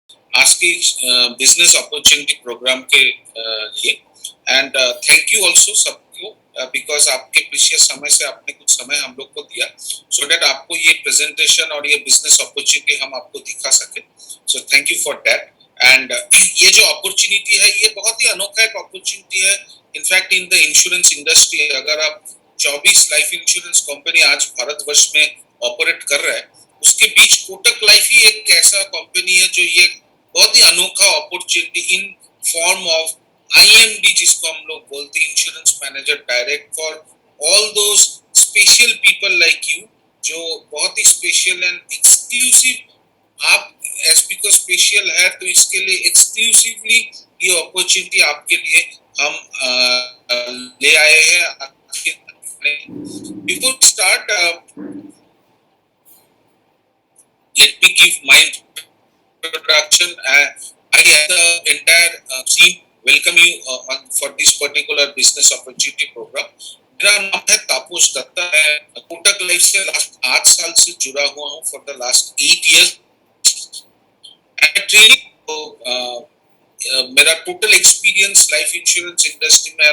आज की business opportunity programme के लिए। एंड थैंक यू ऑल्सो सबको, बिकॉज आपके प्रीशियस समय से आपने कुछ समय हम लोग को दिया, सो so डेट आपको ये प्रेजेंटेशन और ये बिजनेस अपॉर्चुनिटी हम आपको दिखा सके। So thank you for that. And ये जो अपॉर्चुनिटी है ये बहुत ही अनोखा एक अपॉर्चुनिटी है। In fact in the insurance industry, अगर आप 24 लाइफ इंश्योरेंस कंपनी आज भारतवर्ष में ऑपरेट कर रहा है, उसके बीच कोटक लाइफ ही एक ऐसा कंपनी है जो ये बहुत ही अनोखा opportunity in form of IMD, जिसको हम लोग बोलते हैं insurance manager direct, for all those special people like you, जो बहुत ही स्पेशल एंड एक्सक्लूसिव। आप एसपी को स्पेशल है तो इसके लिए एक्सक्लूसिवली ये अपॉर्चुनिटी आपके लिए हम ले आए हैं। Before start, let me give my introduction. I and the entire team welcome you for this particular business opportunity program. मेरा नाम है तापस दत्ता है, कोटक लाइफ से लास्ट 8 साल से जुड़ा हुआ हूँ for the last 8 years। Training मेरा total experience life insurance industry में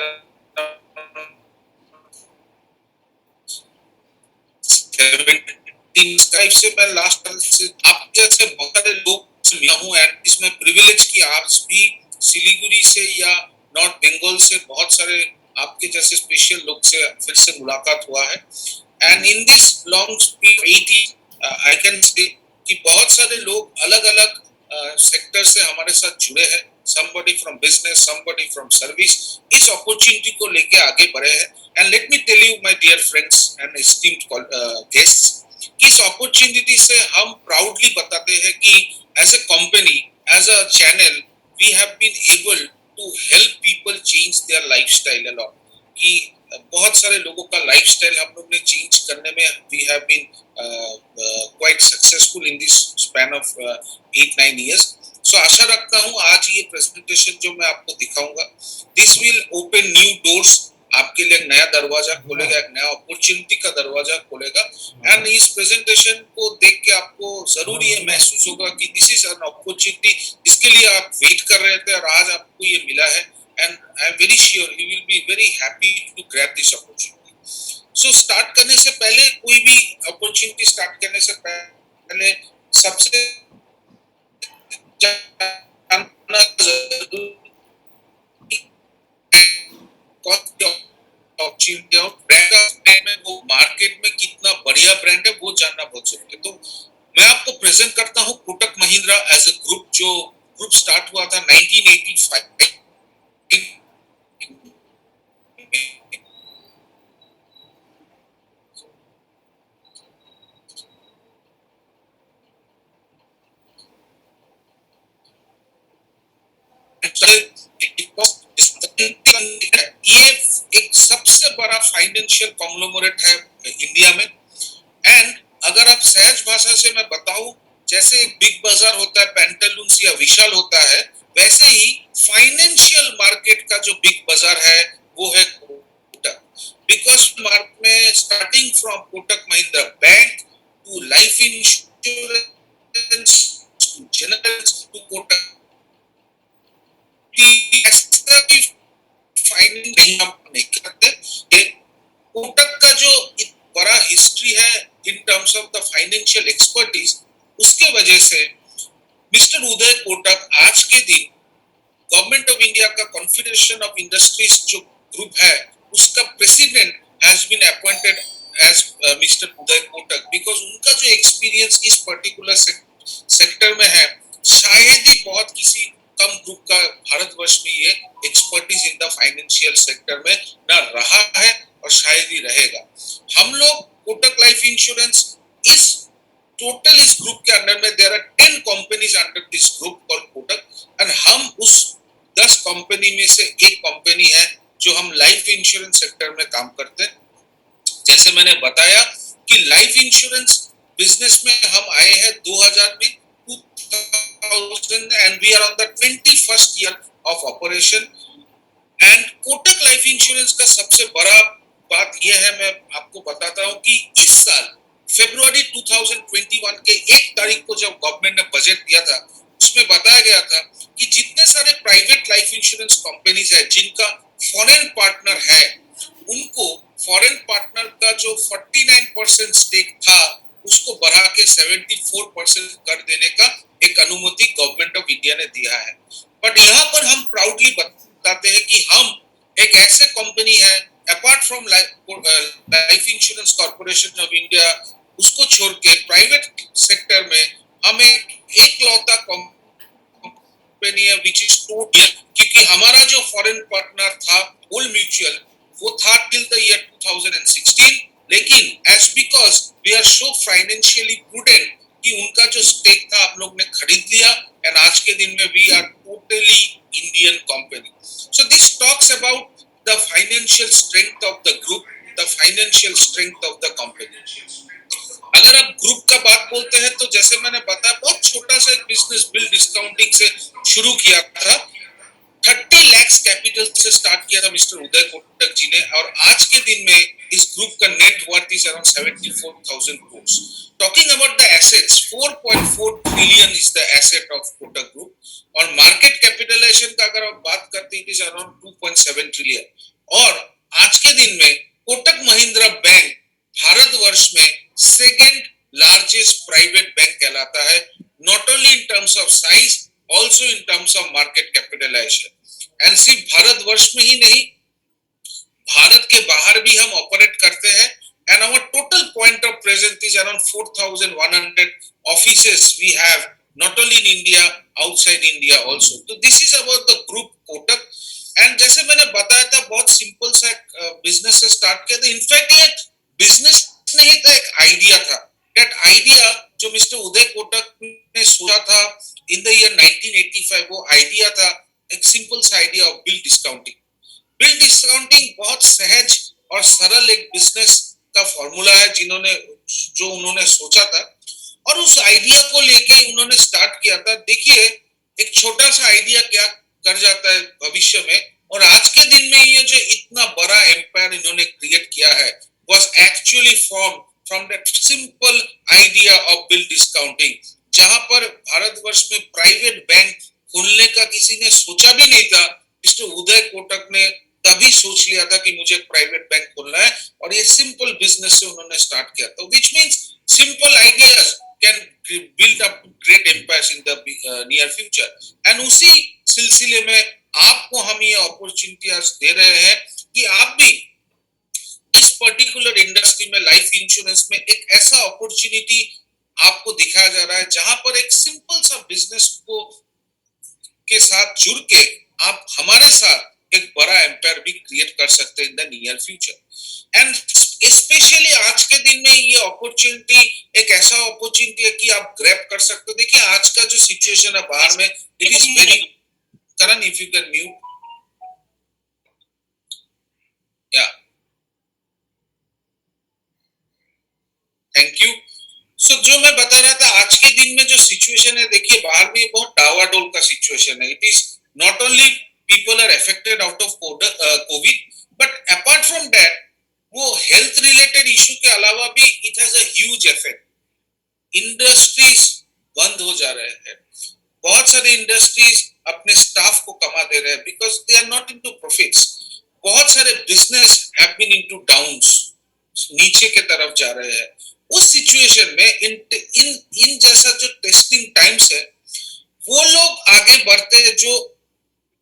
17 से मैं लास्ट से आप जैसे बहुत सारे लोग से मिला हूँ, एंड इसमें प्रिविलेज की आज भी सिलीगुड़ी से या नॉर्थ बंगाल से बहुत सारे आपके जैसे स्पेशल लोग से फिर से मुलाकात हुआ है। And in this long speed 80 I can say कि बहुत सारे लोग अलग अलग सेक्टर से हमारे साथ जुड़े हैं। somebody from business, somebody from service, इस अपॉर्चुनिटी को लेके आगे बढ़े हैं। And let me tell you my dear friends and esteemed guests, कि इस अपॉर्चुनिटी से हम प्राउडली बताते हैं कि as a company, as a channel, we have been able to help people change their lifestyle a lot. कि बहुत सारे लोगों का लाइफस्टाइल हम लोग ने चेंज करने में we have been quite successful in this span of 8-9 years। So आशा रखता हूँ आज ये प्रेजेंटेशन जो मैं आपको दिखाऊंगा, this will open new doors, आपके लिए एक नया दरवाजा खोलेगा, एक नया अपॉर्चुनिटी का दरवाजा खोलेगा। एंड इस प्रेजेंटेशन को देख के आपको जरूर ये महसूस होगा कि दिस इज एन अपॉर्चुनिटी जिसके लिए आप वेट कर रहे थे और आज आपको ये मिला है। And I am very sure you will be very happy to grab this opportunity. So start करने से पहले, कोई भी अपॉर्चुनिटी स्टार्ट करने से पहले सबसे जानना जरूरी ब्रांड में वो मार्केट में कितना बढ़िया ब्रांड है वो जानना बहुत जरूरी है। तो मैं आपको प्रेजेंट करता हूँ Kotak Mahindra as a group, जो ग्रुप स्टार्ट हुआ था 1985 ये एक सबसे बड़ा फाइनेंशियल कॉन्ग्लोमरेट है इंडिया में। एंड अगर आप सहज भाषा से मैं बताऊं, जैसे एक बिग बाजार होता है, पेंटालून्स या विशाल होता है, वैसे ही फाइनेंशियल मार्केट का जो बिग बाजार है वो है कोटक। बिकॉज मार्केट में starting from Kotak Mahindra bank to life insurance to general to Kotak finance नहीं हम नहीं करते। कोटक का जो बड़ा हिस्ट्री है in terms of the financial expertise, उसके वजह से मिस्टर उदय कोटक आज के दिन गवर्नमेंट ऑफ इंडिया का कॉन्फेडरेशन ऑफ इंडस्ट्रीज जो ग्रुप है उसका president has been appointed as mister Uday Kotak, because उनका जो एक्सपीरियंस इस पर्टिकुलर सेक्टर में है, शायद ही बहुत किसी कम ग्रुप का भारतवर्ष में ये expertise in the financial sector में ना रहा है और शायद ही रहेगा। हम लोग कोटक लाइफ इंश्योरेंस इस टोटल इस ग्रुप के अंडर में there are 10 companies under this group called Kotak, and हम उस 10 कंपनी में से एक कंपनी है जो हम लाइफ इंश्योरेंस सेक्टर में काम करते हैं। जैसे मैंने बताया कि लाइफ इंश्योरेंस बिजनेस में हम आए हैं 2000 में, 2000, and we are on the 21st year of operation। And Kotak life insurance का सबसे बड़ा बात यह है, मैं आपको बताता हूं कि इस साल फरवरी 2021 के 1 तारीख को जब गवर्नमेंट ने बजट दिया था, उसमें बताया गया था कि जितने सारे प्राइवेट लाइफ इंश्योरेंस कंपनीज है जिनका फॉरेन पार्टनर है, उनको फॉरेन पार्टनर का जो 49% स्टेक था उसको बढ़ा के 74% कर देने का एक अनुमति गवर्नमेंट ऑफ इंडिया ने दिया है। बट यहाँ पर हम प्राउडली बताते हैं कि हम एक ऐसे कंपनी है, apart from life insurance corporation of India, उसको छोड़ के प्राइवेट सेक्टर में हमें एक लौता कंपनी है विच इज टोटल, क्योंकि हमारा जो फॉरेन पार्टनर था ओल्ड म्यूचुअल, वो था टिल द ईयर 2016, लेकिन as because we are so financially prudent कि उनका जो स्टेक था आप लोग ने खरीद लिया, एंड आज के दिन में we are totally Indian company. So this talks about the financial strength of the group, the financial strength of the company. अगर आप ग्रुप का बात बोलते हैं तो जैसे मैंने बताया, बहुत छोटा सा एक बिजनेस बिल डिस्काउंटिंग से शुरू किया था, 30 लाख कैपिटल से स्टार्ट किया था मिस्टर उदय कोटक जी ने, और आज के दिन में इस ग्रुप का net worth is around 74,000 crores। Talking about the assets, 4.4 trillion is the asset of Kotak group, और मार्केट कैपिटलाइजेशन का अगर आप बात करते हैं इट इज अराउंड 2.7 ट्रिलियन। और आज के दिन में कोटक महिंद्रा बैंक भारतवर्ष में सेकेंड लार्जेस्ट प्राइवेट बैंक कहलाता है, not only in terms of size, also in terms of market capitalization. And सिर्फ भारतवर्ष में ही नहीं, भारत के बाहर भी हम ऑपरेट करते हैं, and our total point of presence is around 4,100 offices we have, not only in India, outside India also. तो this is about the group Kotak. And जैसे मैंने बताया था, बहुत सिंपल सा बिजनेस से स्टार्ट किया था। इनफैक्ट ये बिजनेस नहीं था, एक आइडिया था। दैट आइडिया जो मिस्टर उदय कोटक ने सोचा था इन द ईयर 1985, वो आइडिया था एक सिंपल सा idea of bill discounting. Bill discounting बहुत सहज और सरल एक बिजनेस का फॉर्मूला है जो उन्होंने सोचा था, और उस आइडिया को लेके उन्होंने स्टार्ट किया था। देखिए एक छोटा सा आइडिया क्या कर जाता है भविष्य में, और आज के दिन में ये जो इतना बड़ा एम्पायर इन्होंने क्रिएट किया है was actually formed from that simple idea of bill discounting, जहां पर भारतवर्ष में प्राइवेट बैंक खोलने का किसी ने सोचा भी नहीं था, मिस्टर उदय कोटक ने तभी सोच लिया था कि मुझे प्राइवेट बैंक खोलना है, और ये सिंपल बिजनेस से उन्होंने स्टार्ट किया था, which means simple ideas can build up great empires in the near future। and उसी सिलसिले में आपको हम ये अपॉर्चुनिटीज दे रहे हैं कि आप भी इस पर्टिकुलर इंडस्ट्री में, लाइफ इंश्योरेंस में, एक ऐसा अपॉर्चुनिटी आपको दिखाया जा रहा है जहां पर एक सिंपल सा बिजनेस को के साथ जुड़ के आप हमारे साथ एक बड़ा एम्पायर भी क्रिएट कर सकते हैं in the near future. And specially आज के दिन में ये अपॉर्चुनिटी एक ऐसा अपॉर्चुनिटी है कि आप ग्रैब कर सकते हो। देखिए आज का जो सिचुएशन है बाहर में, it is very, Karan if you can mute, या थैंक यू। सो जो मैं बता रहा था, आज के दिन में जो सिचुएशन है, देखिए बाहर में बहुत डावाडोल का सिचुएशन है। It is not only people are affected out of Covid, but apart from that वो हेल्थ रिलेटेड इशू के अलावा भी it has a huge effect. Industries बंद हो जा रहे हैं, बहुत सारे इंडस्ट्रीज अपने स्टाफ को कमा दे रहे हैं because they are not into profits. बहुत सारे business have been into downs, नीचे के तरफ जा रहे हैं। उस सिचुएशन में इन जैसा जो टेस्टिंग टाइम्स है, वो लोग आगे बढ़ते हैं जो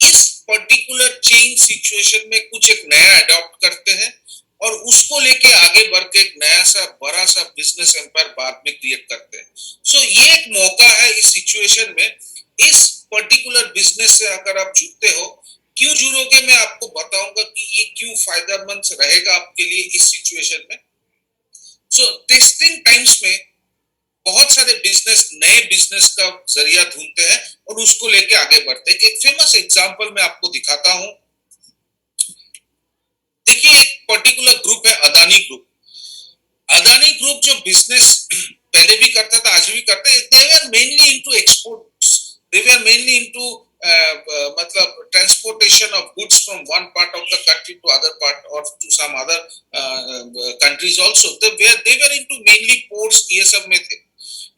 इस पर्टिकुलर चेंज सिचुएशन में कुछ एक नया अडॉप्ट करते हैं, और उसको लेके आगे बढ़ के एक नया सा बड़ा सा बिजनेस एम्पायर बाद में क्रिएट करते हैं। सो ये एक मौका है इस सिचुएशन में, इस पर्टिकुलर बिजनेस से अगर आप जुड़ते हो, क्यों जुड़ोगे मैं आपको बताऊंगा कि ये क्यों फायदेमंद रहेगा आपके लिए इस सिचुएशन में। सो टेस्टिंग टाइम्स में बहुत सारे बिजनेस नए बिजनेस का जरिया ढूंढते हैं और उसको लेके आगे बढ़ते हैं। एक फेमस एग्जांपल मैं आपको दिखाता हूं। देखिए एक पर्टिकुलर ग्रुप है अदानी ग्रुप। अदानी ग्रुप जो बिजनेस पहले भी करता था, आज भी करते हैं, they were mainly into exports, they were mainly into मतलब transportation of goods from one part of the country to other part और to some other countries also. They were into mainly ports, ये सब में थे।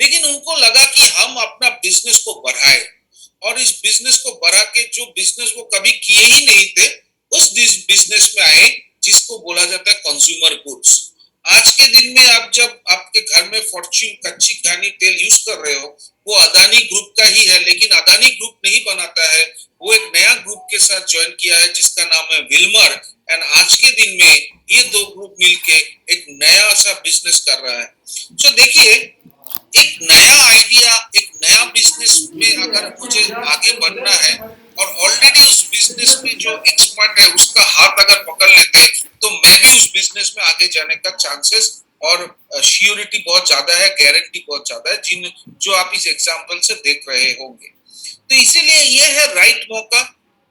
लेकिन उनको लगा कि हम अपना बिजनेस को बढ़ाएं, बिजनेस वो कभी किए ही नहीं थे, उस बिजनेस में आए जिसको बोला जाता है कंज्यूमर गुड्स। आज के दिन में आप जब आपके घर में फॉर्च्यून कच्ची घानी तेल यूज कर रहे हो, वो अदानी ग्रुप का ही है, लेकिन अदानी ग्रुप नहीं बनाता है, वो एक नया ग्रुप के साथ ज्वाइन किया है जिसका नाम है विल्मर। एंड आज के दिन में ये दो ग्रुप मिलके एक नया सा बिजनेस कर रहा है। सो देखिए, एक नया आइडिया, एक नया बिजनेस में अगर मुझे आगे बढ़ना है और ऑलरेडी उस बिजनेस में जो एक्सपर्ट है उसका हाथ अगर पकड़ लेते हैं, तो मैं भी उस बिजनेस में आगे जाने का चांसेस और श्योरिटी बहुत ज्यादा है, गारंटी बहुत ज्यादा है, जिन जो आप इस एग्जांपल से देख रहे होंगे। तो इसीलिए ये है राइट मौका,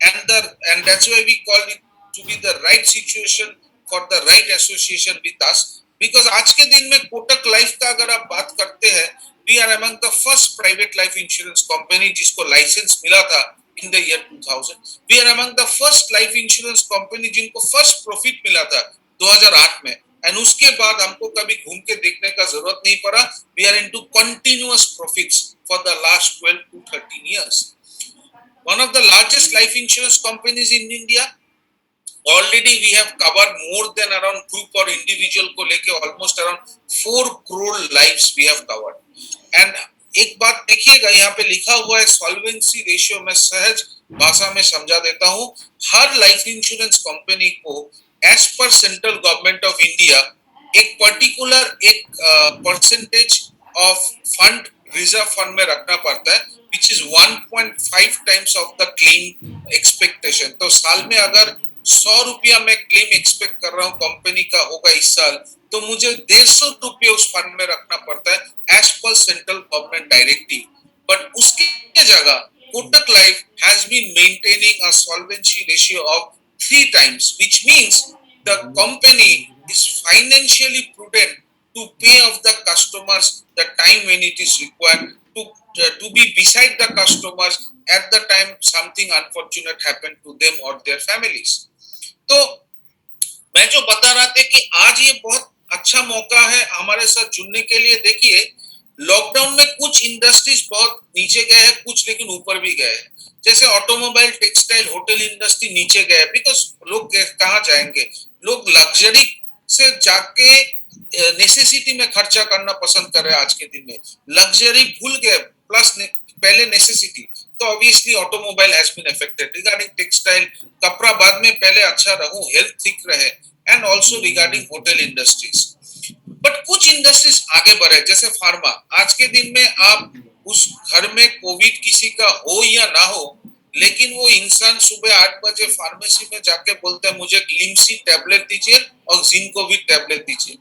and that's why we call it to be the right situation for the right association with us. Because आज के दिन में कोटक लाइफ का अगर आप बात करते हैं, we are among the first private life insurance company जिसको लाइसेंस मिला था in the year 2000। We are among the first life insurance company जिनको फर्स्ट प्रॉफिट मिला था 2008 में, एंड उसके बाद हमको कभी घूम के देखने का जरूरत नहीं पड़ा। We are into continuous profits for the last 12 to 13 years. One of the largest life insurance companies in India. Already we have covered more than around group or individual को लेके almost around 4 crore lives we have covered. And एक बात देखिएगा, यहाँ पे लिखा हुआ है सॉल्वेंसी रेशियो, में सहज भाषा में समझा देता हूँ। हर लाइफ इंश्योरेंस कंपनी को as per central government of India एक पर्टिकुलर एक percentage of fund reserve fund में रखना पड़ता है, which is 1.5 times of the claim expectation. तो साल में अगर 100 रुपया मैं क्लेम एक्सपेक्ट कर रहा हूँ कंपनी का होगा इस साल, तो मुझे 150 रुपये उस फंड में रखना पड़ता है as per central government directive. But उसके जगह Kotak life has been maintaining a solvency ratio of 3 times, which means the company is financially prudent to pay off the customers the time when it is required, to be beside the customers at the time something unfortunate happened to them or their families. तो मैं जो बता रहा था कि आज ये बहुत अच्छा मौका है हमारे साथ जुड़ने के लिए। देखिए, लॉकडाउन में कुछ इंडस्ट्रीज बहुत नीचे गए हैं, कुछ लेकिन ऊपर भी गए हैं। जैसे ऑटोमोबाइल, टेक्सटाइल, होटल इंडस्ट्री नीचे गए, बिकॉज लोग कहाँ जाएंगे, लोग लग्जरी से जाके नेसेसिटी में खर्चा करना पसंद कर रहे हैं। आज के दिन में लग्जरी भूल गए, प्लस पहले नेसेसिटी, तो obviously automobile has been affected. Regarding textile, कपड़ा बाद में, पहले अच्छा रहूं, हेल्थ ठीक रहे, and also regarding hotel industries. But कुछ इंडस्ट्रीज आगे बढ़े, जैसे फार्मा। आज के दिन में आप उस घर में कोविड किसी का हो या ना हो, लेकिन वो इंसान सुबह 8 बजे फार्मेसी में जाके बोलता है मुझे ग्लिम्सी टैबलेट दीजिए और जिंकोविड टैबलेट दीजिए।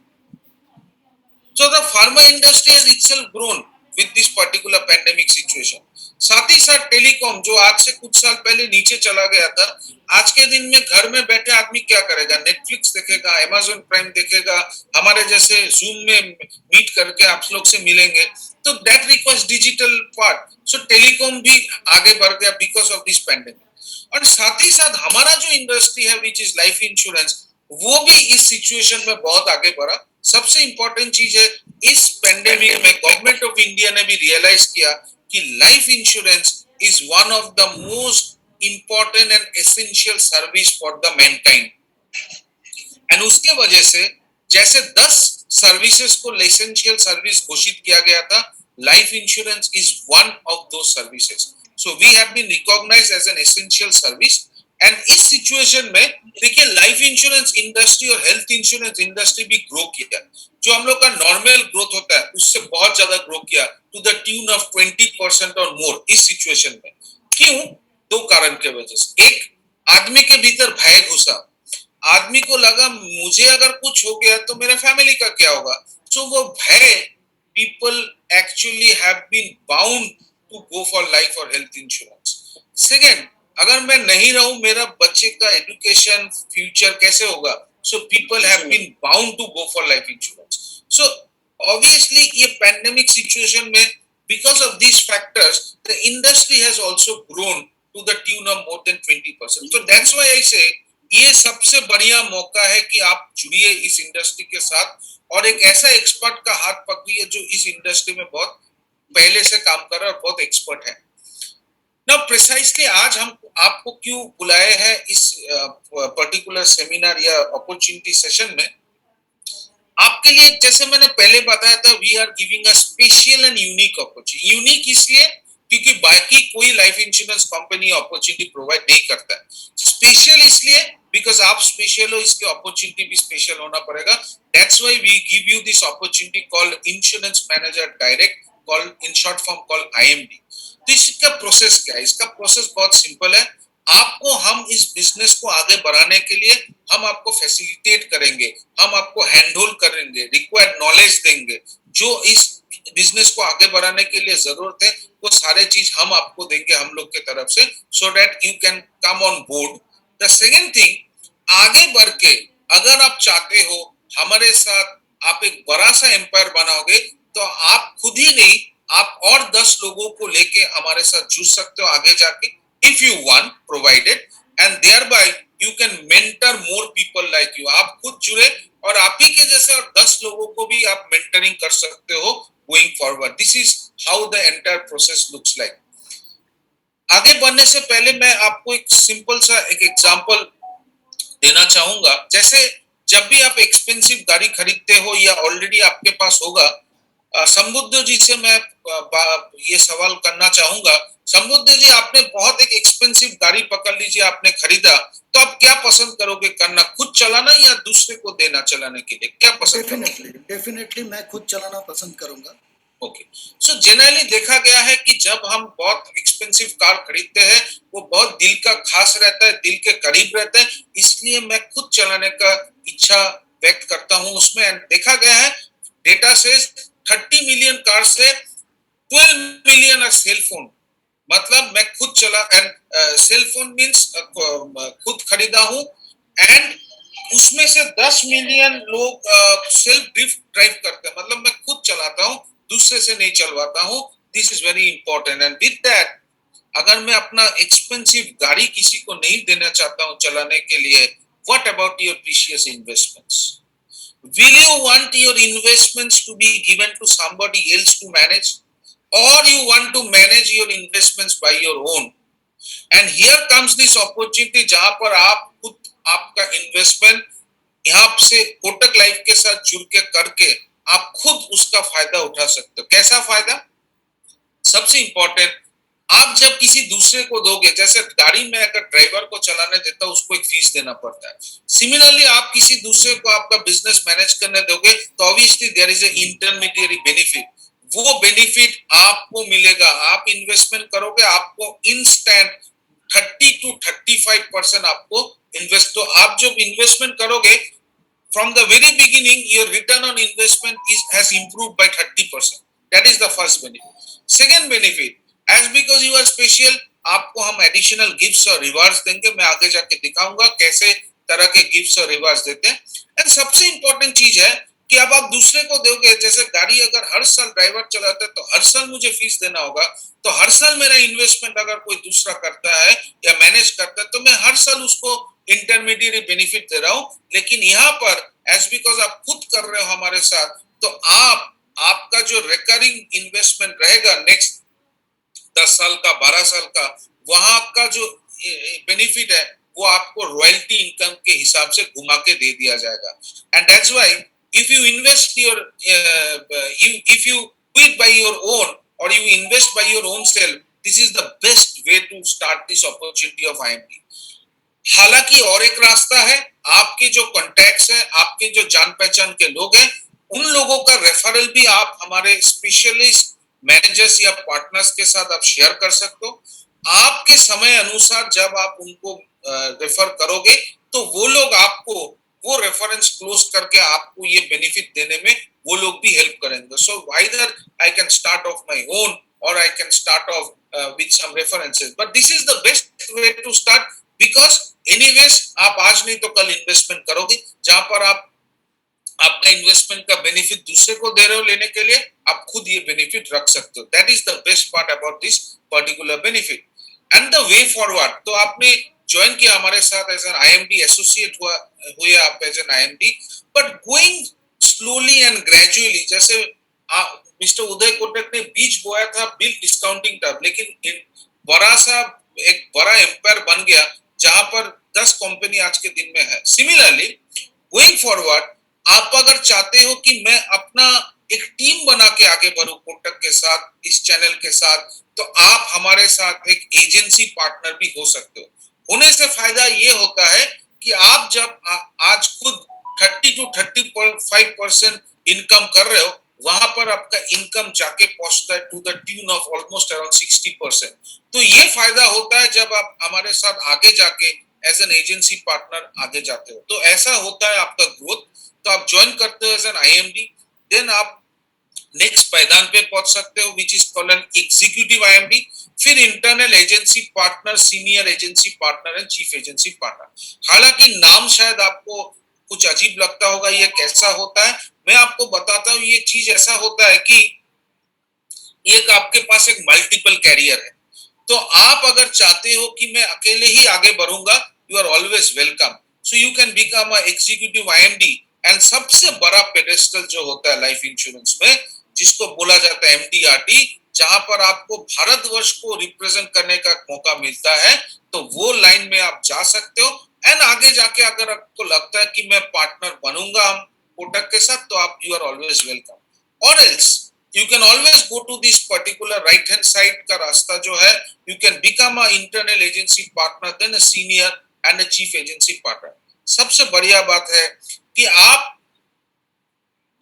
So the pharma industry has itself grown with this particular pandemic situation. साथ ही साथ टेलीकॉम, जो आज से कुछ साल पहले नीचे चला गया था, आज के दिन में घर में बैठे आदमी क्या करेगा, नेटफ्लिक्स देखेगा, अमेज़न प्राइम देखेगा, हमारे जैसे जूम में मीट करके आप लोग से मिलेंगे, तो that requires digital part. So telecom भी आगे बढ़ गया बिकॉज ऑफ दिस पैंडेमिक। और साथ ही साथ हमारा जो इंडस्ट्री है विच इज लाइफ इंश्योरेंस, वो भी इस सिचुएशन में बहुत आगे बढ़ा। सबसे इंपॉर्टेंट चीज है, इस पेंडेमिक में गवर्नमेंट ऑफ इंडिया ने भी रियलाइज किया कि life insurance is one of the most important and essential service for the Mankind. And उसके वजह से जैसे 10 सर्विसेज को एसेंशियल सर्विस घोषित किया गया था, life insurance is one of the services. So we have been recognised as an essential service. And इस सिचुएशन में देखिए, लाइफ इंश्योरेंस इंडस्ट्री और हेल्थ इंश्योरेंस इंडस्ट्री भी ग्रो किया। जो हम लोग का नॉर्मल ग्रोथ होता है उससे बहुत ज्यादा ग्रो किया, टू द ट्यून ऑफ 20% और मोर इस सिचुएशन में। क्यों? 2 कारण के वजह से। एक, आदमी के भीतर भय घुसा। आदमी को लगा मुझे अगर कुछ हो गया तो मेरे फैमिली का क्या होगा। सो वो भय, people actually have been bound to go for life और हेल्थ इंश्योरेंस। सेकेंड, अगर मैं नहीं रहूं, मेरा बच्चे का एजुकेशन, फ्यूचर कैसे होगा। So people have been bound to go for life insurance. So obviously ये पैंडेमिक सिचुएशन में, because of this factors, the industry has also grown to the tune of more than 20%। तो that's why I से ये सबसे बढ़िया मौका है कि आप जुड़िए इस इंडस्ट्री के साथ और एक ऐसा एक्सपर्ट का हाथ पकड़िए जो इस इंडस्ट्री में बहुत पहले से काम कर रहा है और बहुत एक्सपर्ट है। ना प्रिसाइसली आज हम आपको क्यों बुलाए हैं इस पर्टिकुलर सेमिनार या अपॉर्चुनिटी सेशन में, आपके लिए जैसे मैंने पहले बताया था, we are giving a special and unique opportunity. Unique इसलिए क्योंकि बाकी कोई life insurance company opportunity provide नहीं करता है। स्पेशल इसलिए बिकॉज आप स्पेशल हो, इसलिए अपॉर्चुनिटी भी स्पेशल होना पड़ेगा। That's why we give you this opportunity called insurance manager direct, called in short form called IMD. तो इसका प्रोसेस क्या है? इसका प्रोसेस बहुत सिंपल है। आपको हम इस बिजनेस को आगे बढ़ाने के लिए हम आपको फैसिलिटेट करेंगे, हम आपको हैंड होल्ड करेंगे, रिक्वायर्ड नॉलेज देंगे, जो इस बिजनेस को आगे बढ़ाने के लिए जरूरत है वो सारे चीज हम आपको देंगे हम लोग के तरफ से, so that you can come on board. The second thing, आगे बढ़ के अगर आप चाहते हो हमारे साथ आप एक बड़ा सा एम्पायर बनाओगे, तो आप खुद ही नहीं, आप और 10 लोगों को लेके हमारे साथ जुड़ सकते हो आगे जाके, if you want, provided, and thereby you can mentor more people like you. आप खुद जुड़े और आप ही के जैसे और 10 लोगों को भी आप मेंटरिंग कर सकते हो going forward. This is how the entire process looks like. आगे बढ़ने से पहले मैं आपको एक सिंपल सा एक एग्जांपल देना चाहूंगा। जैसे जब भी आप एक्सपेंसिव गाड़ी खरीदते हो या ऑलरेडी आपके पास होगा, समुद्र जी से मैं ये सवाल करना चाहूंगा। समुद्र जी, आपने बहुत एक एक्सपेंसिव गाड़ी पकड़ लीजिए, आपने खरीदा, तो आप क्या पसंद करोगे करना? खुद चलाना या दूसरे को देना चलाने के लिए? क्या पसंद करोगे? डेफिनेटली मैं खुद चलाना पसंद करूंगा। ओके। सो जनरली देखा गया है कि जब हम बहुत एक्सपेंसिव कार खरीदते हैं, वो बहुत दिल का खास रहता है, दिल के करीब रहता है, इसलिए मैं खुद चलाने का इच्छा व्यक्त करता हूं उसमें। एंड देखा गया है, डेटा से 30 मिलियन कार से 12 मिलियन सेल फोन, मतलब मैं खुद चला, एंड सेल फोन मीन्स खुद खरीदा हूं, एंड उसमें से 10 मिलियन लोग सेल्फ ड्राइव करते हैं, मतलब मैं खुद चलाता हूं, दूसरे से नहीं चलवाता हूं। This is very important. And with that, अगर मैं अपना एक्सपेंसिव गाड़ी किसी को नहीं देना चाहता हूं चलाने के लिए, what about your precious investments? Will you want your investments to be given to somebody else to manage, or you want to manage your investments by your own? And here comes this opportunity जहां पर आप खुद आपका investment यहाँ से Kotak life के साथ जुड़ के करके आप खुद उसका फायदा उठा सकते हो। कैसा फायदा? सबसे इंपॉर्टेंट, आप जब किसी दूसरे को दोगे, जैसे गाड़ी में अगर ड्राइवर को चलाने देता है उसको एक फीस देना पड़ता है, सिमिलरली आप किसी दूसरे को आपका बिजनेस मैनेज करने दोगे तो obviously there is a intermediary benefit. वो बेनिफिट आपको मिलेगा, आप इन्वेस्टमेंट करोगे, आपको इंस्टेंट 30 to 35% आपको इन्वेस्ट, तो आप जब इन्वेस्टमेंट करोगे, from the very beginning your return on investment has improved by 30%. That is the first benefit. Second benefit, as because you are special, आपको हम एडिशनल गिफ्ट्स और रिवार्ड्स देंगे। मैं आगे जाके दिखाऊंगा कैसे तरह के गिफ्ट्स और रिवार्ड्स देते हैं। एंड सबसे इंपॉर्टेंट चीज है कि अब आप दूसरे को दोगे, जैसे गाड़ी अगर हर साल ड्राइवर चलाता है तो हर साल मुझे फीस देना होगा, तो हर साल मेरा इन्वेस्टमेंट अगर कोई दूसरा करता है या मैनेज करता है तो मैं हर साल उसको इंटरमीडिएट बेनिफिट दे रहा हूं। लेकिन यहाँ पर एज बिकॉज आप खुद कर रहे हो हमारे साथ, तो आपका जो रिकरिंग इन्वेस्टमेंट रहेगा नेक्स्ट 10 साल का, 12 साल का, वहां का जो बेनिफिट है वो आपको रॉयल्टी इनकम के हिसाब से घुमा के दे दिया जाएगा। And that's why if you invest your if you quit by your own और you invest by your own self, this is the best way to start this opportunity of IMD. हालांकि और एक रास्ता है, आपके जो कॉन्टैक्ट्स हैं, आपके जो जान पहचान के लोग हैं, उन लोगों का रेफरल भी आप हमारे स्पेशलिस्ट मैनेजर्स या पार्टनर्स के साथ आप शेयर कर सकते हो। आपके समय अनुसार जब आप उनको रेफर करोगे तो वो लोग आपको वो रेफरेंस क्लोज करके आपको ये बेनिफिट देने में वो लोग भी हेल्प करेंगे। So either I can start off my own और I can start off with some references, but this is the best way to start, because anyways आप आज नहीं तो कल इन्वेस्टमेंट करोगे, जहां पर आप आपका इन्वेस्टमेंट का बेनिफिट दूसरे को दे रहे हो लेने के लिए, आप खुद ये बेनिफिट रख सकते हो। That is the best part about this particular benefit and the way forward. तो आपने ज्वाइन किया हमारे साथ एज एन आईएमडी एसोसिएट हुए आप as an IMD, but going slowly and gradually, जैसे मिस्टर उदय कोटक ने बीज बोया था बिल डिस्काउंटिंग टर्म, लेकिन बड़ा सा एक बड़ा एम्पायर बन गया जहां पर 10 कंपनी आज के दिन में है। सिमिलरली गोइंग फॉरवर्ड, आप अगर चाहते हो कि मैं अपना एक टीम बना के आगे बढ़ूं कोटक के साथ, इस चैनल के साथ, तो आप हमारे साथ एक एजेंसी पार्टनर भी हो सकते हो। होने से फायदा ये होता है कि आप जब आज खुद 30 to 35% इनकम कर रहे हो, वहां पर आपका इनकम जाके पहुंचता है to the tune of almost around 60%। तो ये फायदा होता है जब आप हमारे साथ आगे जाके एज एन एजेंसी पार्टनर आगे जाते हो। तो ऐसा होता है आपका ग्रोथ। तो आप ज्वाइन करते हो एज एन आईएमडी, देन आप नेक्स्ट पायदान पे पहुंच सकते हो which is called an executive IMD, फिर internal agency partner, senior agency partner and chief agency partner. हालांकि नाम शायद आपको कुछ अजीब लगता होगा, ये कैसा होता है, मैं आपको बताता हूँ। ये चीज ऐसा होता है कि एक आपके पास एक मल्टीपल कैरियर है। तो आप अगर चाहते हो कि मैं अकेले ही आगे बढ़ूंगा, you are always welcome. So you can become a executive IMD. And सबसे बड़ा पेडेस्टल जो होता है लाइफ इंश्योरेंस में, जिसको बोला जाता है एमडीआरटी, जहां पर आपको भारतवर्ष को रिप्रेजेंट करने का मौका मिलता है, तो वो लाइन में आप जा सकते हो। एंड आगे जाके अगर आपको लगता है कि मैं पार्टनर बनूंगा हम कोटक के साथ, तो आप यू आर ऑलवेज वेलकम। और else you can always go to this particular right hand side का रास्ता जो है, you can become a internal agency partner, then a senior and a chief agency partner। सबसे बढ़िया बात है कि आप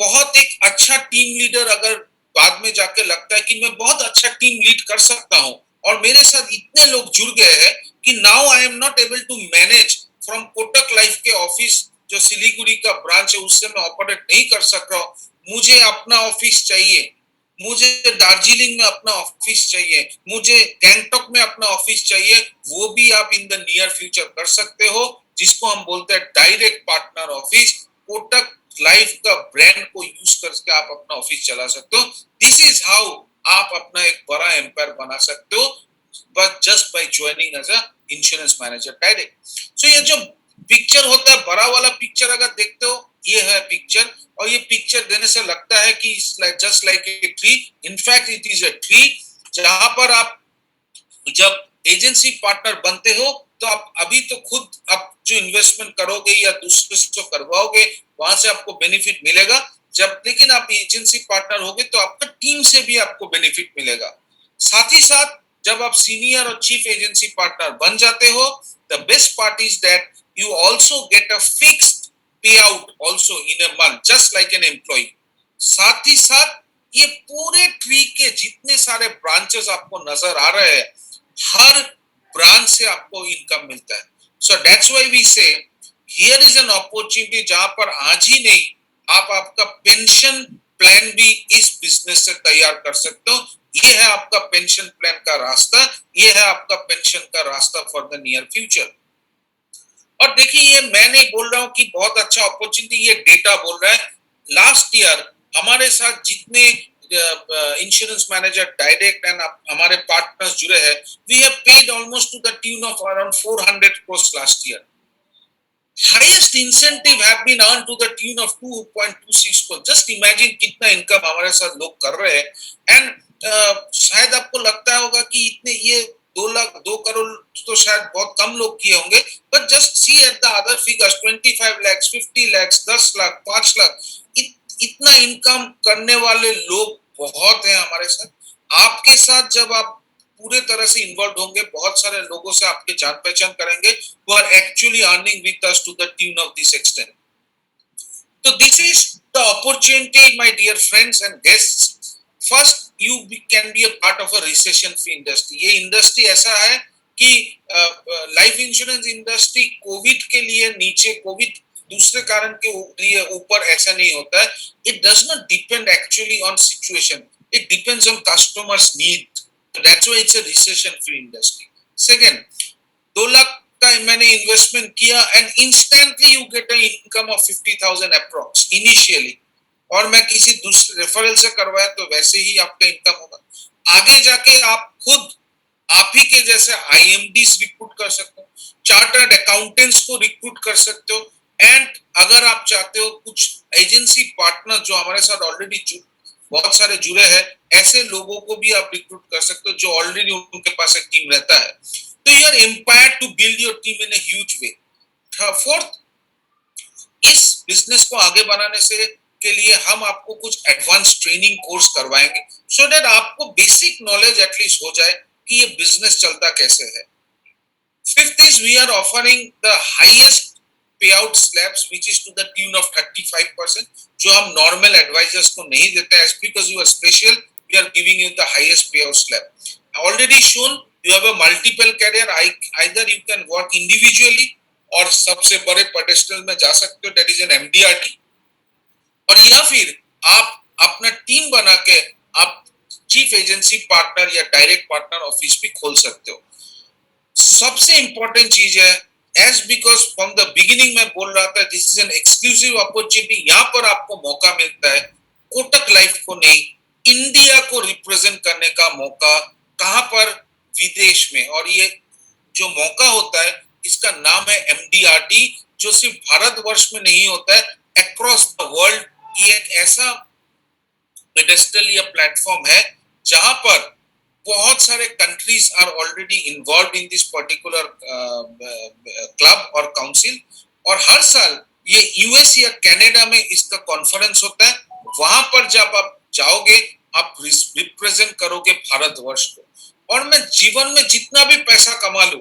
बहुत एक अच्छा टीम लीडर, अगर बाद में जाके लगता है कि मैं बहुत अच्छा टीम लीड कर सकता हूं और मेरे साथ इतने लोग जुड़ गए हैं कि now I am not able to manage from Kotak life के ऑफिस जो सिलीगुड़ी का ब्रांच है उससे मैं ऑपरेट नहीं कर सक रहा हूं, मुझे अपना ऑफिस चाहिए, मुझे दार्जिलिंग में अपना ऑफिस चाहिए, मुझे गैंगटॉक में अपना ऑफिस चाहिए, वो भी आप इन द नियर फ्यूचर कर सकते हो, जिसको हम बोलते हैं direct partner office. Kotak life का ब्रांड को यूज करके आप अपना ऑफिस चला सकते हो। दिस इज हाउ आप अपना एक बड़ा एम्पायर बना सकते हो, but just by joining as a insurance manager direct. So ये जो पिक्चर होता है, बड़ा वाला पिक्चर अगर देखते हो, ये है पिक्चर। और ये पिक्चर देने से लगता है कि just like a tree, in fact it is a tree. जहां पर आप जब एजेंसी पार्टनर बनते हो, तो आप अभी तो खुद आप जो इन्वेस्टमेंट करोगे या दूसरे से करवाओगे, वहां से आपको बेनिफिट मिलेगा। जब लेकिन आप एजेंसी पार्टनर होगे तो आपका टीम से भी आपको बेनिफिट मिलेगा। साथ ही साथ जब आप सीनियर और चीफ एजेंसी पार्टनर बन जाते हो, the best part is that you also get a fixed pay out also in a month, just like an employee. साथ ही साथ ये पूरे ट्री के जितने सारे ब्रांचेस आपको नजर आ रहे हैं, हर ब्रांच से आपको इनकम मिलता है। सो दैट्स व्हाई वी से हियर इज एन अपॉर्चुनिटी, जहां पर आज ही नहीं, आप आपका पेंशन प्लान भी इस बिजनेस से तैयार कर सकते हो। ये है आपका पेंशन प्लान का रास्ता, ये है आपका पेंशन का रास्ता फॉर द नियर फ्यूचर। और देखिए, ये मैं नहीं बोल रहा हूँ कि बहुत अच्छा अपॉर्चुनिटी, ये डेटा बोल रहा है। लास्ट ईयर हमारे साथ जितने इंश्योरेंस मैनेजर डायरेक्ट एंड हमारे पार्टनर्स जुड़े हैं, we have paid almost to the tune of around 400 crores last year. Highest incentive have been earn to the tune of 2.26 crores। Just imagine कितना income हमारे साथ लोग कर रहे हैं। एंड शायद आपको लगता होगा कि इतने ये 2 करोड़ तो शायद बहुत कम लोग किए होंगे, but just see at the other figures, 25 lakhs, 50 lakhs, 10 lakh, 5 lakh, इतना इनकम करने वाले लोग बहुत हैं हमारे साथ। आपके साथ जब आप पूरे तरह से इन्वॉल्व होंगे, बहुत सारे लोगों से आपके जान पहचान करेंगे who are actually earning with us to the tune of this extent। So this is the opportunity, my dear friends and guests। First, you can be a part of a recession free industry। ये industry ऐसा है कि life insurance industry Covid के लिए नीचे, Covid दूसरे कारण के लिए ऊपर ऐसा नहीं होता है। It does not depend actually on situation, it depends on customers need. That's why it's a recession free industry. Second, 2 lakh का मैंने इन्वेस्टमेंट किया and instantly you get a income of 50,000 approx initially, और मैं किसी दूसरे रेफरल से करवाया तो वैसे ही आपका इनकम होगा। आगे जाके आप खुद आप ही के जैसे आईएमडीज रिक्रूट कर सकते हो, चार्टर्ड अकाउंटेंट्स को रिक्रूट कर सकते हो। एंड अगर आप चाहते हो कुछ एजेंसी पार्टनर जो हमारे साथ ऑलरेडी बहुत सारे जुड़े हैं, ऐसे लोगों को भी आप रिक्रूट कर सकते हो जो ऑलरेडी उनके पास एक टीम रहता है, तो you are empowered to build your team in a huge way. Fourth, इस बिजनेस को आगे बढ़ाने से के लिए हम आपको कुछ एडवांस ट्रेनिंग कोर्स करवाएंगे, सो दैट आपको बेसिक नॉलेज एटलीस्ट हो जाए कि ये बिजनेस चलता कैसे है। Fifth is we are offering the highest payout slabs which is to the tune of 35%, जो हम normal advisors को नहीं देते हैं, because you are special we are giving you the highest payout slab. Already shown you have a multiple career, either you can work individually और सबसे बड़े pedestal में जा सकते हो, that is an MDRT, और या फिर आप अपना टीम बना के आप चीफ एजेंसी पार्टनर या डायरेक्ट पार्टनर ऑफिस भी खोल सकते हो। सबसे इंपॉर्टेंट चीज है, as because from the beginning मैं बोल रहा था, this is an exclusive opportunity, यहाँ पर आपको मौका मिलता है कोटक लाइफ को नहीं, इंडिया को रिप्रेजेंट करने का मौका, कहां पर, विदेश में। और ये जो मौका होता है इसका नाम है MDRT, जो सिर्फ भारतवर्ष में नहीं होता है, अक्रॉस द वर्ल्ड। ये एक ऐसा पेडेस्टल या प्लेटफॉर्म है जहां पर बहुत सारे countries are already involve in this particular club और काउंसिल, और हर साल ये यूएस या कनाडा में इसका कॉन्फ्रेंस होता है। वहां पर जब आप जाओगे आप रिप्रेजेंट करोगे भारतवर्ष को, और मैं जीवन में जितना भी पैसा कमा लूं,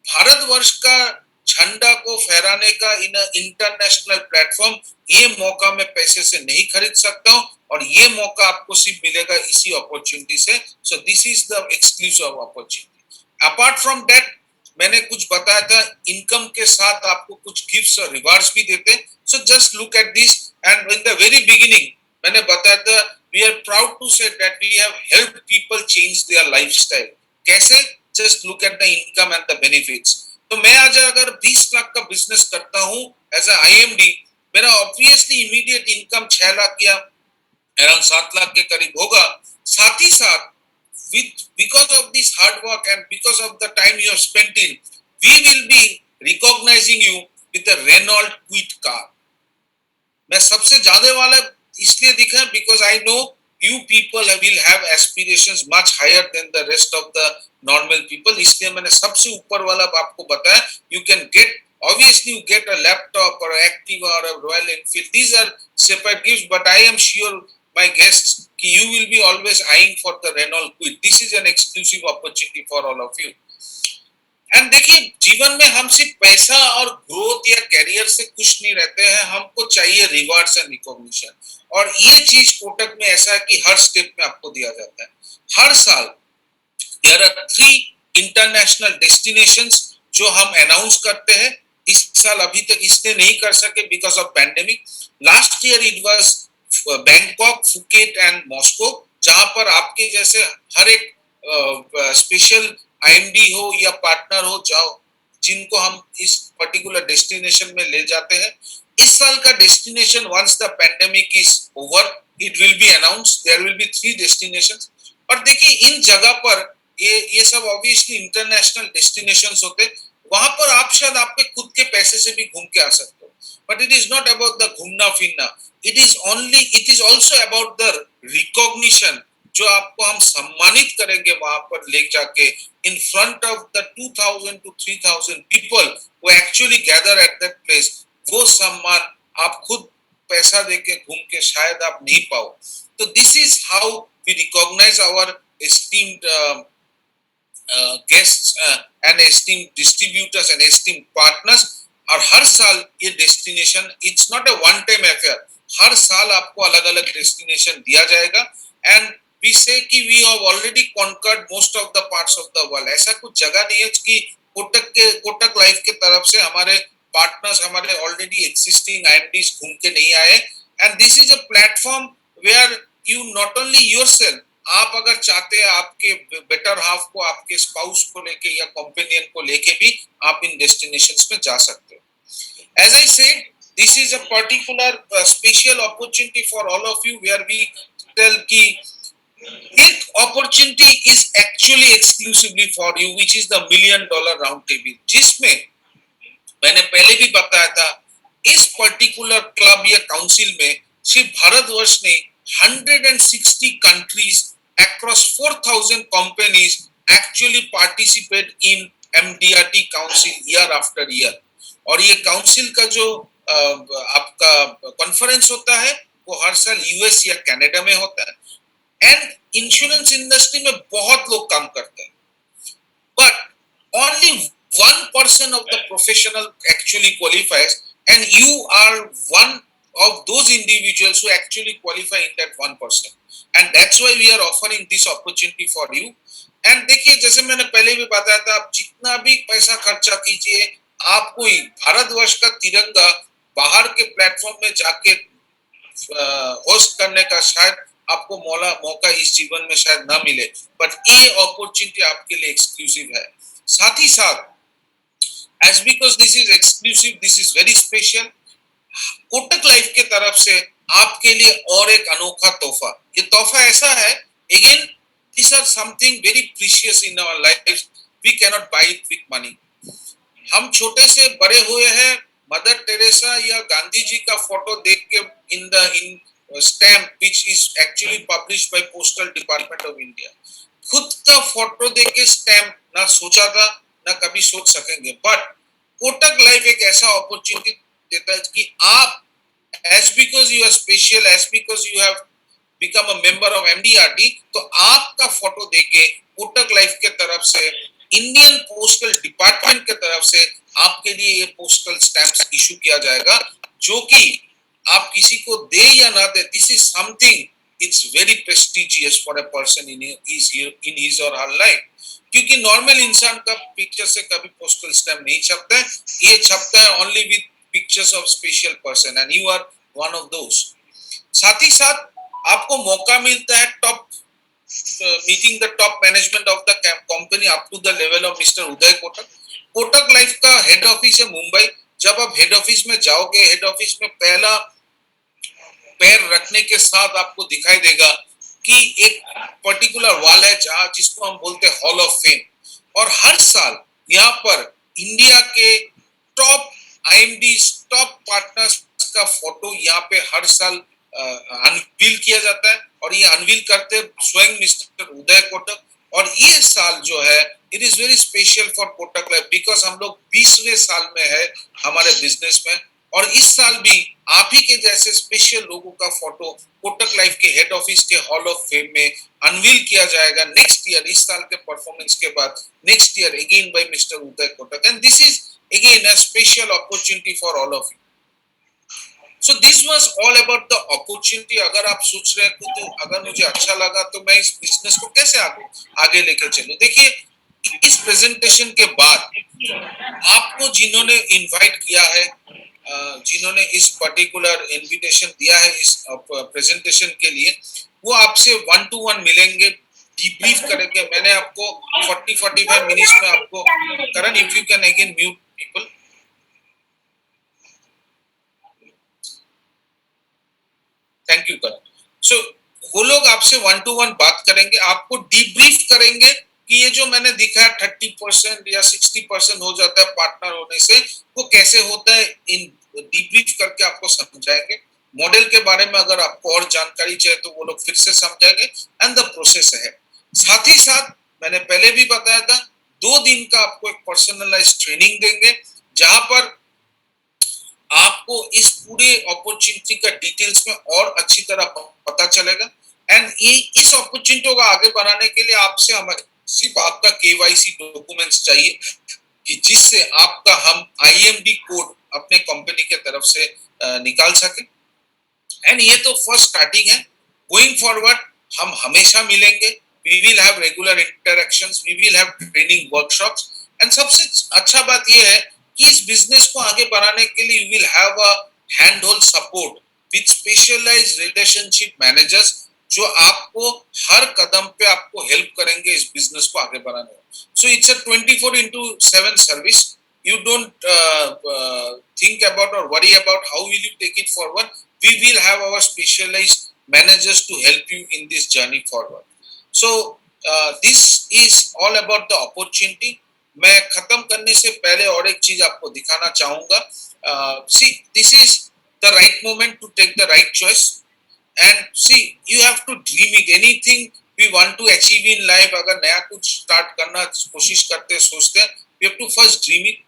भारतवर्ष का झंडा को फहराने का इन इंटरनेशनल प्लेटफॉर्म, ये मौका मैं पैसे से नहीं खरीद सकता हूं, और ये मौका आपको सिर्फ मिलेगा इसी अपॉर्चुनिटी से। सो this is the exclusive opportunity. Apart from that, मैंने कुछ बताया था, इनकम के साथ आपको कुछ गिफ्ट्स और रिवार्ड्स भी देते। So just look at this, and in the very beginning मैंने बताया था, we are proud to say that we have helped people change their lifestyle. कैसे? Just look at the income and the benefits. तो मैं आज अगर 20 लाख का business करता हूं एज अ IMD, मेरा ऑब्वियसली इमीडिएट इनकम 6 लाख या अराउंड 7 लाख के करीब होगा। साथ ही साथ because of this hard work and because of the time you have spent in, we will be recognizing you with a Renault Kwid car. मैं सबसे ज्यादा वाला इसलिए दिखा है because I know you people will have aspirations much higher than the rest of the normal people, इसलिए मैंने सबसे ऊपर वाला आपको बताया। You can get, obviously you get a laptop or Activa or a Royal Enfield, these are separate gifts, but I am sure my guests कि you will be always eyeing for the Renault Kwid. This is an exclusive opportunity for all of you. And देखिए, जीवन में हम सिर्फ पैसा और growth या career से खुश नहीं रहते हैं, हमको चाहिए रिवार्ड्स एंड रिकॉग्निशन, और ये चीज कोटक में ऐसा है कि हर स्टेप में आपको दिया जाता है। हर साल देयर आर 3 इंटरनेशनल डेस्टिनेशंस जो हम अनाउंस करते हैं। इस साल अभी तक इसने नहीं कर सके because of pandemic. Last year it was Bangkok, Phuket and Moscow, जहां पर आपके जैसे हर एक स्पेशल IMD हो या पार्टनर हो जाओ, जिनको हम इस पर्टिकुलर डेस्टिनेशन में ले जाते हैं। इस साल का destination once the pandemic is over it will be announce, there will be 3 destinations. और देखिए, इन जगह पर ये सब ऑब्वियसली इंटरनेशनल डेस्टिनेशंस होते, वहां पर आप शायद आपके खुद के पैसे से भी घूम के आ सकते हो, but it is not about the घूमना फिरना, it is also about the recognition, जो आपको हम सम्मानित करेंगे वहां पर ले जाके in front of the 2000 to 3000 people who actually gather at that place। वो सम्मान आप खुद पैसा देके घूम के शायद आप नहीं पाओ। तो this is how we recognize our esteemed guests and esteemed distributors and esteemed partners। और हर साल ये destination, it's not a one time affair, हर साल आपको अलग अलग डेस्टिनेशन दिया जाएगा। एंड we say कि we have already conquered most of the parts of the world। ऐसा कुछ जगह नहीं है कि कोटक लाइफ के तरफ से हमारे पार्टनर्स, हमारे ऑलरेडी एग्जिस्टिंग IMDs घूम के नहीं आए। And this is a platform where you not only yourself, आप अगर चाहते हैं आपके बेटर हाफ को, आपके स्पाउस को लेके या कंपेनियन को लेके भी आप इन डेस्टिनेशंस में जा सकते हो। As I said, this is a particular special opportunity for all of you where we tell कि एक opportunity is actually exclusively for you, which is the $1 million round table, जिसमें मैंने पहले भी बताया था, इस पर्टिकुलर क्लब या काउंसिल में सिर्फ भारतवर्ष नहीं, 160 countries across 4,000 companies actually participate in MDRT council year after year. और ये काउंसिल का जो आपका कॉन्फ्रेंस होता है वो हर साल यूएस या कनाडा में होता है। एंड इंश्योरेंस इंडस्ट्री में बहुत लोग काम करते हैं, but only 1% of the professional actually qualifies, and you are one of those individuals who actually qualify in that 1%, and that's why we are offering this opportunity for you. And देखिए, जैसे मैंने पहले भी बताया था, आप जितना भी पैसा खर्चा कीजिए, आपको भारतवर्ष का तिरंगा बाहर के प्लेटफॉर्म में जाके होस्ट करने का शायद आपको मौका इस जीवन में शायद ना मिले, बट ये अपॉर्चुनिटी आपके लिए एक्सक्लूसिव है। साथ ही साथ, as because this is exclusive, this is very special, Kotak life के तरफ से आपके लिए और एक अनोखा तोहफा। ये तोहफा ऐसा है, again these are something very precious in our lives, we cannot buy it with money. हम छोटे से बड़े हुए हैं मदर टेरेसा या गांधी जी का फोटो देख के in stamp which is actually published by Postal Department of India. खुद का फोटो देख के स्टैम्प ना सोचा था, ना कभी सोच सकेंगे, बट कोटक लाइफ एक ऐसा अपॉर्चुनिटी देता है कि आप, as because you are special, as because you have become a member of MDRT, तो आपका फोटो देके कोटक लाइफ के तरफ से, इंडियन पोस्टल डिपार्टमेंट के तरफ से आपके लिए ये पोस्टल स्टैम्प्स इशू किया जाएगा, जो कि आप किसी को दे या ना दे, this is something, it's very prestigious for a person in his or her life. क्योंकि नॉर्मल इंसान का पिक्चर से कभी पोस्टल स्टैम्प नहीं छपता है, ये छपता है only with pictures of special person, and you are one of those. साथ ही साथ आपको मौका मिलता है top meeting the top management of the company up to the level of mister Uday Kotak. Kotak life का हेड ऑफिस है मुंबई। जब आप हेड ऑफिस में जाओगे, हेड ऑफिस में पहला पैर रखने के साथ आपको दिखाई देगा कि एक पर्टिकुलर वॉल है जहां, जिसको हम बोलते हैं हॉल ऑफ फेम, और हर साल यहाँ पर इंडिया के टॉप आईएमडी, टॉप पार्टनर्स का फोटो यहाँ पे हर साल अनवील किया जाता है, और ये अनवील करते स्वयं मिस्टर उदय कोटक। और ये साल जो है, it is very special for Kotak life, because हम लोग 20वें साल में है हमारे बिजनेस में, और इस साल भी आप ही के जैसे स्पेशल लोगों का फोटो कोटक लाइफ के हेड ऑफिस के हॉल ऑफ फेम में अनवील किया जाएगा नेक्स्ट ईयर, इस साल के परफॉर्मेंस के बाद next year again by mister Uday Kotak, and this is again a special opportunity for all of you. So this was all about the opportunity। अगर आप सोच रहे हैं तो अगर मुझे अच्छा लगा तो मैं इस बिजनेस को कैसे आगे लेके चलूं, देखिए इस प्रेजेंटेशन के बाद आपको जिन्होंने इनवाइट किया है, जिन्होंने इस पर्टिकुलर इनविटेशन दिया है इस प्रेजेंटेशन के लिए, वो आपसे 1-to-1 मिलेंगे, डीब्रीफ करेंगे। मैंने आपको 40-45 मिनट्स में आपको, Karan if you can again mute people, thank you Karan. So वो लोग आपसे 1-to-1 बात करेंगे, आपको डीब्रीफ करेंगे कि ये जो मैंने दिखाया 30% या 60% हो जाता है पार्टनर होने से, वो कैसे होता है, इन डीब्रीफ करके आपको समझाएंगे। मॉडल के बारे में अगर आपको और जानकारी चाहिए तो वो लोग फिर से समझाएंगे, एंड द प्रोसेस है। साथ ही साथ मैंने पहले भी बताया था, 2 दिन का आपको एक पर्सनलाइज्ड ट्रेनिंग देंगे, जहां पर आपको इस पूरे अपॉर्चुनिटी का डिटेल्स में और अच्छी तरह पता चलेगा। एंड ये इस अपॉर्चुनिटी को आगे बढ़ाने के लिए आपसे हमें सिर्फ आपका केवाईसी डॉक्यूमेंट्स चाहिए, कि जिससे आपका हम आईएमडी कोड अपने कंपनी के तरफ से निकाल सके। एंड ये तो फर्स्ट स्टार्टिंग है, गोइंग फॉरवर्ड हम हमेशा मिलेंगे, we will have regular interactions, we will have training workshops, and सबसे अच्छा बात ये है कि इस बिजनेस को आगे बढ़ाने के लिए you will have a hand hold support with specialised relationship managers, जो आपको हर कदम पे आपको हेल्प करेंगे इस बिजनेस को आगे बढ़ाने में। So it's a 24/7 service. You don't think about or worry about how will you take it forward. We will have our specialized managers to help you in this journey forward. So this is all about the opportunity. मैं खत्म करने से पहले और एक चीज आपको दिखाना चाहूंगा। See, this is the right moment to take the right choice. And see, you have to dream it. Anything we want to achieve in life, अगर नया कुछ start करना कोशिश करते सोचते हैं, we have to first dream it,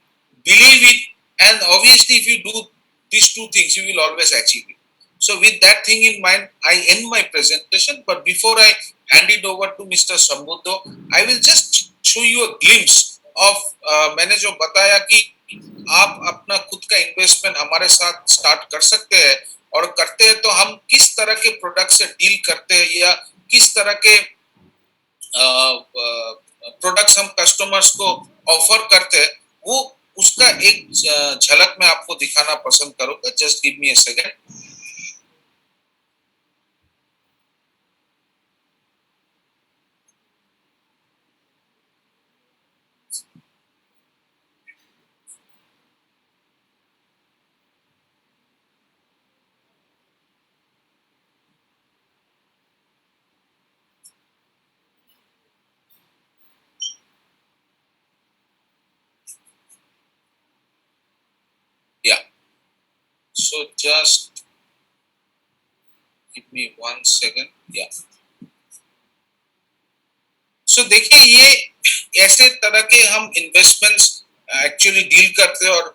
believe it, and obviously if you do these two things, you will always achieve it. So with that thing in mind, I end my presentation. But before I hand it over to Mr. Sambudho, I will just show you a glimpse of मैंने जो बताया कि आप अपना खुद का investment हमारे साथ स्टार्ट कर सकते हैं, और करते हैं तो हम किस तरह के प्रोडक्ट से डील करते हैं या किस तरह के प्रोडक्ट्स हम कस्टमर्स को ऑफर करते हैं, वो उसका एक झलक मैं आपको दिखाना पसंद करूंगा. Just give me a second. Yeah. So just give me 1 second. Yeah. So देखिए, ये ऐसे तरह के हम इन्वेस्टमेंट्स एक्चुअली डील करते हैं और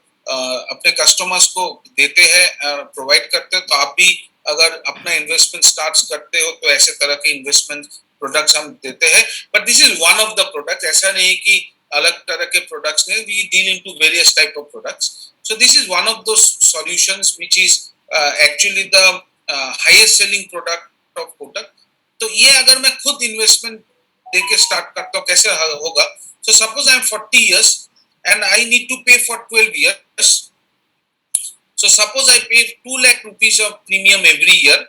अपने कस्टमर्स को देते हैं, प्रोवाइड करते हैं. तो आप भी अगर अपना इन्वेस्टमेंट स्टार्ट करते हो तो ऐसे तरह के इन्वेस्टमेंट प्रोडक्ट्स हम देते हैं. But this is one of the product. ऐसा नहीं कि अलग तरह के प्रोडक्ट्स नहीं. We deal into various type of products. So this is one of those solutions which is actually the highest selling product of Kotak. तो ये अगर मैं खुद इन्वेस्टमेंट देके स्टार्ट करता हूँ कैसे होगा. So suppose I am 40 years and I need to pay for 12 years. So suppose I pay 2 lakh rupees of premium every year,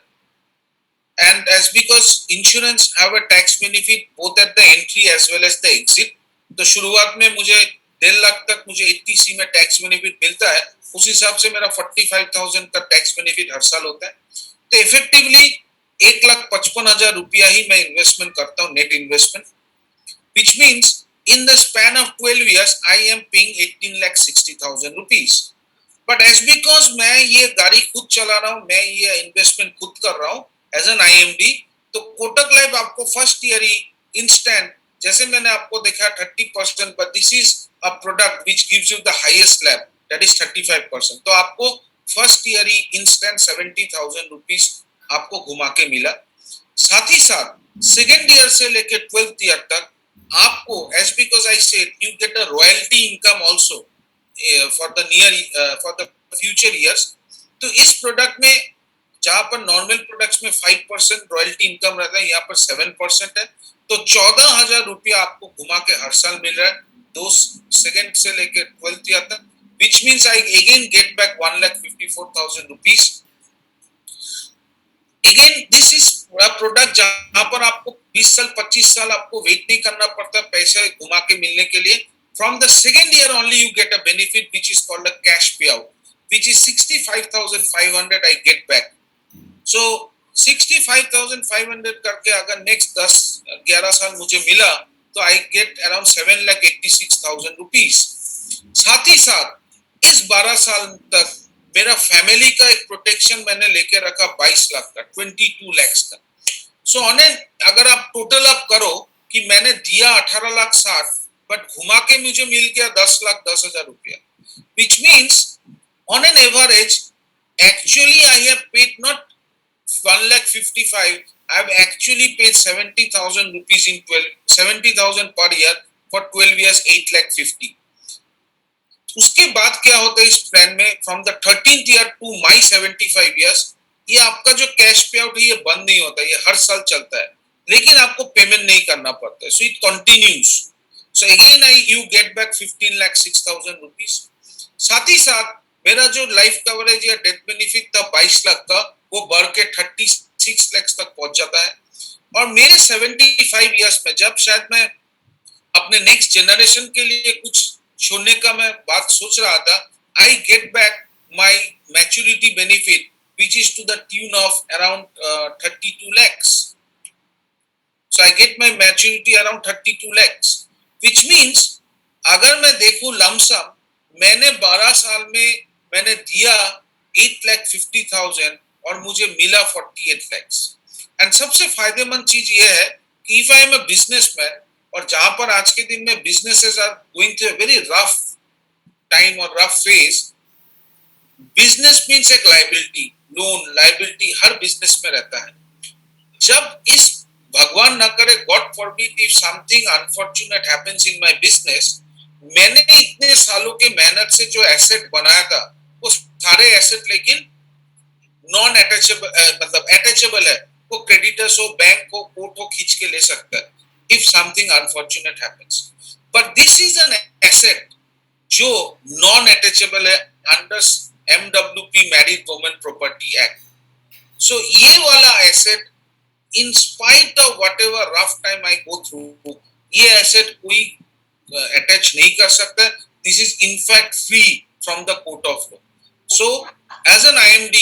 and as because insurance have a tax benefit both at the entry as well as the exit, तो शुरुआत में मुझे 1.5 लाख तक मुझे 80C में tax benefit मिलता है. उस हिसाब से मेरा 45,000 का टैक्स बेनिफिट हर साल होता है. तो इफेक्टिवली 1,55,000 रुपया ही मैं इन्वेस्टमेंट करता हूँ, net investment, which means in the span of 12 years I am paying 18,60,000 rupees. But as because मैं ये गाड़ी खुद चला रहा हूँ, मैं ये इन्वेस्टमेंट खुद कर रहा हूँ एज एन IMD, तो कोटक लाइफ आपको फर्स्ट ईयर ही इंस्टेंट, जैसे मैंने आपको देखा 30%, but this is a product which gives you the highest slab, that is 35%. तो आपको फर्स्ट ईयर ही इंस्टेंट 70,000 रुपीज आपको घुमा के मिला. साथ ही साथ सेकेंड ईयर से लेके 12th ईयर तक आपको, as because I said, you get a royalty income also for the future years. तो इस प्रोडक्ट में जहां पर नॉर्मल प्रोडक्ट्स में 5% रॉयल्टी इनकम रहता है, यहाँ पर 7% है. तो 14,000 रुपया आपको घुमा के हर साल मिल रहा है, दो सेकेंड से लेके 12th ईयर तक, which means I again get back 1,54,000 rupees. Again, this is a product जहां पर आपको 20 साल 25 साल आपको वेट नहीं करना पड़ता पैसे घुमा के मिलने के लिए. From the second year only you get a benefit which is called a cash payout, which is 65,500 I get back. So 65,500 करके अगर नेक्स्ट 10-11 साल मुझे मिला तो I get around 7,86,000 rupees. साथ ही साथ इस 12 साल तक मेरा फैमिली का एक प्रोटेक्शन मैंने लेके रखा 22 लाख का, 22 lakhs का. सो अगर आप टोटल अप करो कि मैंने दिया 18,60,000 बट घुमा के मुझे मिल गया 10,10,000 रुपया, which means on an average actually I have paid not 1,55,000, I have actually paid 70,000 rupees in 70,000 per year for 12 years, 8,50,000. उसके बाद क्या होता है इस प्लान में, from the 13th year to my 75 years, ये आपका जो कैश पे आउट है ये बंद नहीं होता, ये हर साल चलता है, लेकिन आपको पेमेंट नहीं करना पड़ता है. So it continues. So again you get back 15,06,000 rupees. साथ ही साथ मेरा जो लाइफ कवरेज या डेथ बेनिफिट था 22 लाख का, वो बढ़ के 36 लाख तक पहुंच जाता है. और मेरे 75 years में जब शायद मैं अपने नेक्स्ट जनरेशन के लिए कुछ छोड़ने का मैं बात सोच रहा था, I get back my maturity benefit which is to the tune of around 32 lakhs. So I get my maturity around 32 lakhs, which means अगर मैं देखूं लमसम मैंने 12 साल में मैंने दिया 8,50,000 और मुझे मिला 48 lakhs। एंड सबसे फायदेमंद चीज ये है कि if I am a businessman, और जहां पर आज के दिन में businesses are going through a very rough time और रफ फेज, बिजनेस मीन्स एक लाइबिलिटी, लोन लाइबिलिटी हर बिजनेस में रहता है। जब इस भगवान न करे, God forbid, if something unfortunate happens in my business, मैंने इतने सालों के मेहनत से जो एसेट बनाया था, वो सारे एसेट लेकिन नॉन अटैचेबल, मतलब अटैचेबल है, वो क्रेडिटर्स हो, बैंक हो, कोर्ट हो, खींच के ले सकता है if something unfortunate happens. But this is an asset जो नॉन अटैचेबल है under MWP, married women property act. So ये वाला asset, in spite of whatever rough time I go through, ये एसेट कोई अटैच नहीं कर सकता। This is in fact free from the court of law. So as an IMD,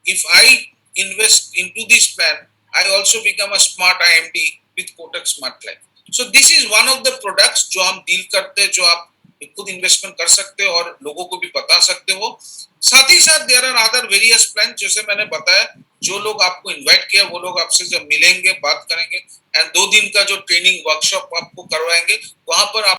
if I invest into this plan, I also become a smart IMD with Kotak Smart Life. So this is one of the products जो हम deal करते हैं, जो आप खुद investment कर सकते हो और लोगों को भी बता सकते हो। साथ ही साथ there are other various plan, जैसे मैंने बताया, जो लोग आपको इनवाइट किया वो लोग आपसे जब मिलेंगे, बात करेंगे, एंड 2 दिन का जो ट्रेनिंग वर्कशॉप आपको करवाएंगे, वहां पर आप